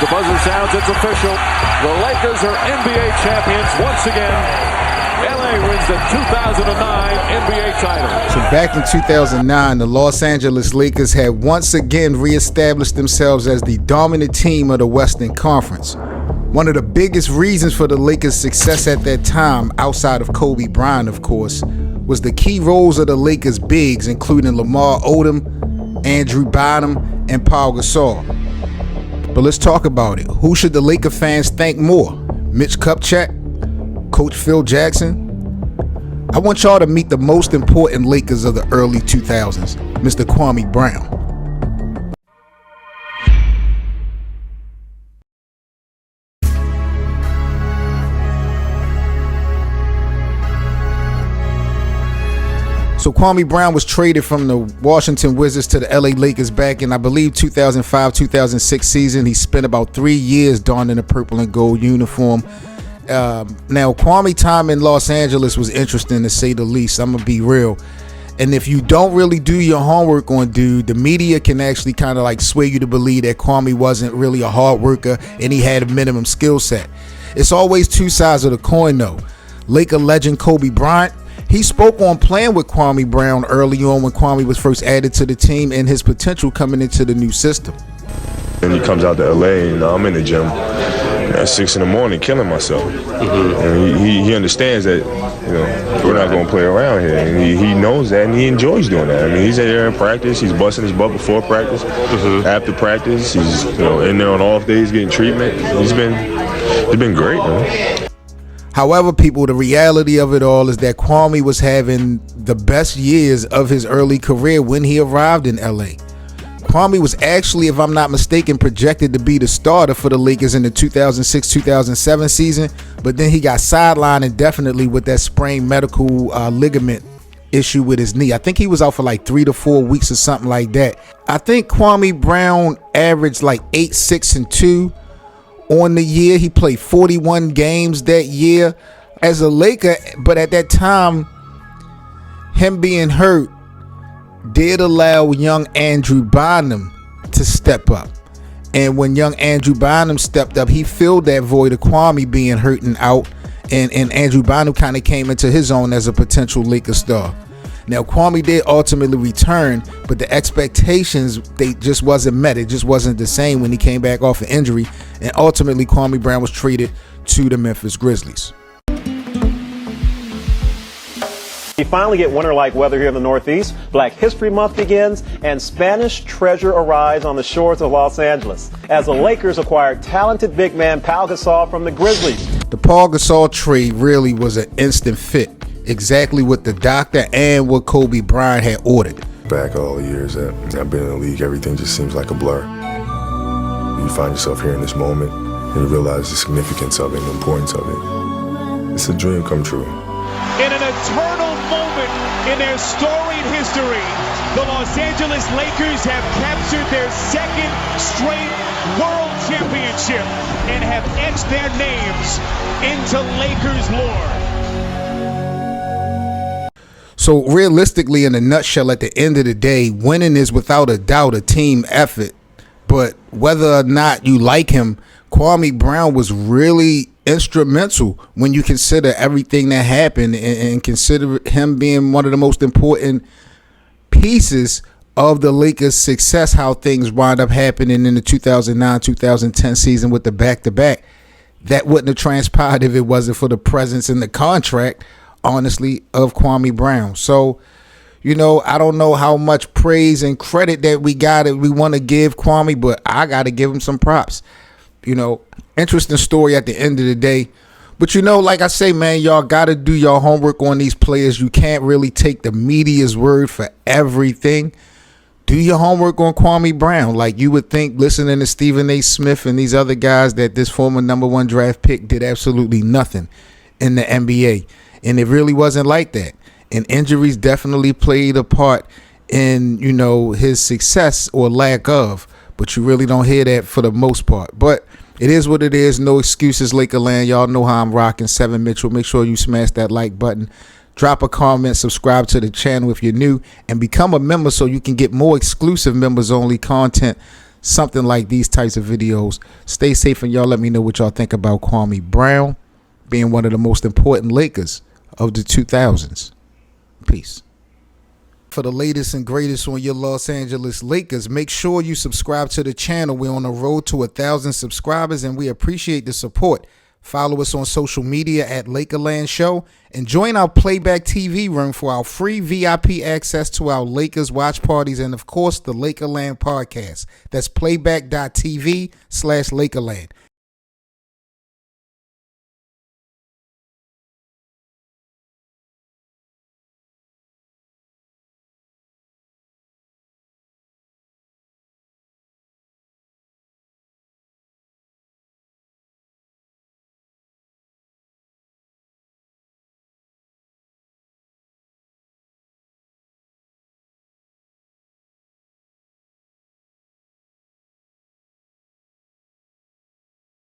the buzzer sounds, it's official. The Lakers are NBA champions once again. LA wins the 2009 NBA title. So back in 2009, the Los Angeles Lakers had once again reestablished themselves as the dominant team of the Western Conference. One of the biggest reasons for the Lakers' success at that time, outside of Kobe Bryant, of course, was the key roles of the Lakers' bigs, including Lamar Odom, Andrew Bynum, and Paul Gasol. But let's talk about it. Who should the Laker fans thank more? Mitch Kupchak? Coach Phil Jackson? I want y'all to meet the most important Lakers of the early 2000s, Mr. Kwame Brown. So Kwame Brown was traded from the Washington Wizards to the LA Lakers back in, I believe, 2005-2006 season. He spent about 3 years donning a purple and gold uniform. Now, Kwame time in Los Angeles was interesting, to say the least. I'm gonna be real. And if you don't really do your homework on dude, the media can actually kind of like sway you to believe that Kwame wasn't really a hard worker and he had a minimum skill set. It's always two sides of the coin though. Laker legend Kobe Bryant, he spoke on playing with Kwame Brown early on when Kwame was first added to the team and his potential coming into the new system. And he comes out to LA and I'm in the gym at 6 in the morning killing myself. And he understands that, you know, we're not going to play around here. And he knows that and he enjoys doing that. I mean, he's there in practice. He's busting his butt before practice. After practice, he's, you know, in there on off days getting treatment. He's been great, man. However, people, the reality of it all is that Kwame was having the best years of his early career when he arrived in LA. Kwame was actually, if I'm not mistaken, projected to be the starter for the Lakers in the 2006-2007 season, but then he got sidelined indefinitely with that sprained medical ligament issue with his knee. I think he was out for like 3 to 4 weeks or something like that. I think Kwame Brown averaged like 8, 6, and 2 on the year. He played 41 games that year as a Laker, but at that time, him being hurt did allow young Andrew Bynum to step up. And when young Andrew Bynum stepped up, he filled that void of Kwame being hurt and out. And Andrew Bynum kind of came into his own as a potential Laker star. Now, Kwame did ultimately return, but the expectations, they just wasn't met. It just wasn't the same when he came back off an injury. And ultimately, Kwame Brown was traded to the Memphis Grizzlies. We finally get winter-like weather here in the Northeast. Black History Month begins, and Spanish treasure arrives on the shores of Los Angeles as the Lakers acquired talented big man Paul Gasol from the Grizzlies. The Paul Gasol trade really was an instant fit, exactly what the doctor and what Kobe Bryant had ordered. Back all the years that I've been in the league, everything just seems like a blur. You find yourself here in this moment, and you realize the significance of it, the importance of it. It's a dream come true. In an eternal moment in their storied history, the Los Angeles Lakers have captured their second straight world championship and have etched their names into Lakers lore. So realistically, in a nutshell, at the end of the day, winning is without a doubt a team effort. But whether or not you like him, Kwame Brown was really instrumental when you consider everything that happened and consider him being one of the most important pieces of the Lakers' success, how things wound up happening in the 2009-2010 season with the back-to-back. That wouldn't have transpired if it wasn't for the presence in the contract, honestly, of Kwame Brown. So, you know, I don't know how much praise and credit that we want to give Kwame, but I got to give him some props. You know, interesting story at the end of the day. But, you know, like I say, man, y'all got to do your homework on these players. You can't really take the media's word for everything. Do your homework on Kwame Brown. Like you would think, listening to Stephen A. Smith and these other guys, that this former #1 draft pick did absolutely nothing in the NBA. And it really wasn't like that. And injuries definitely played a part in, you know, his success or lack of. But you really don't hear that for the most part. But it is what it is. No excuses, Lakerland. Y'all know how I'm rocking. 7 Mitchell. Make sure you smash that like button. Drop a comment. Subscribe to the channel if you're new. And become a member so you can get more exclusive members-only content something like these types of videos. Stay safe, and y'all let me know what y'all think about Kwame Brown being one of the most important Lakers of the 2000s. Peace. For the latest and greatest on your Los Angeles Lakers, make sure you subscribe to the channel. We're on the road to 1,000 subscribers, and we appreciate the support. Follow us on social media at Lakerland Show, and join our Playback TV room for our free VIP access to our Lakers watch parties and, of course, the Lakerland podcast. That's playback.tv/Lakerland.